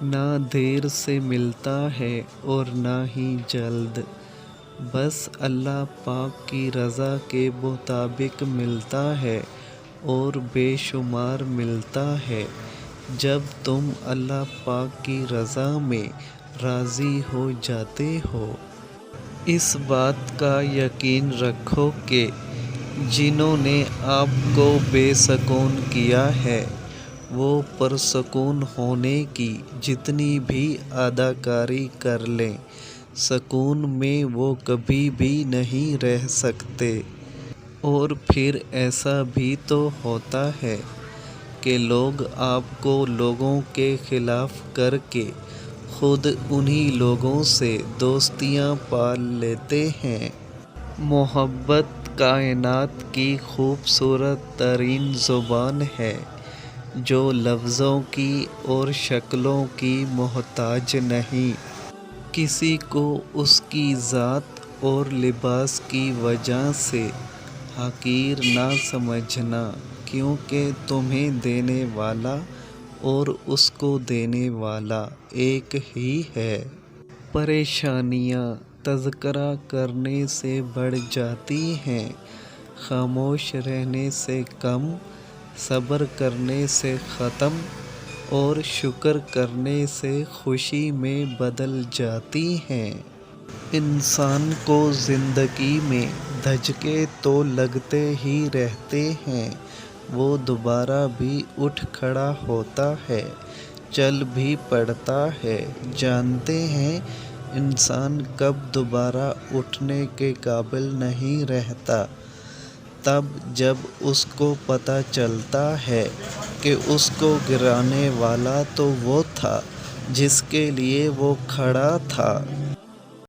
نہ دیر سے ملتا ہے اور نہ ہی جلد، بس اللہ پاک کی رضا کے مطابق ملتا ہے اور بے شمار ملتا ہے جب تم اللہ پاک کی رضا میں راضی ہو جاتے ہو۔ اس بات کا یقین رکھو کہ جنہوں نے آپ کو بے سکون کیا ہے وہ پرسکون ہونے کی جتنی بھی اداکاری کر لیں، سکون میں وہ کبھی بھی نہیں رہ سکتے۔ اور پھر ایسا بھی تو ہوتا ہے کہ لوگ آپ کو لوگوں کے خلاف کر کے خود انہی لوگوں سے دوستیاں پال لیتے ہیں۔ محبت کائنات کی خوبصورت ترین زبان ہے جو لفظوں کی اور شکلوں کی محتاج نہیں۔ کسی کو اس کی ذات اور لباس کی وجہ سے حقیر نہ سمجھنا، کیونکہ تمہیں دینے والا اور اس کو دینے والا ایک ہی ہے۔ پریشانیاں تذکرہ کرنے سے بڑھ جاتی ہیں، خاموش رہنے سے کم، صبر کرنے سے ختم اور شکر کرنے سے خوشی میں بدل جاتی ہیں۔ انسان کو زندگی میں دھچکے تو لگتے ہی رہتے ہیں، وہ دوبارہ بھی اٹھ کھڑا ہوتا ہے، چل بھی پڑتا ہے۔ جانتے ہیں انسان کب دوبارہ اٹھنے کے قابل نہیں رہتا؟ تب جب اس کو پتہ چلتا ہے کہ اس کو گرانے والا تو وہ تھا جس کے لیے وہ کھڑا تھا۔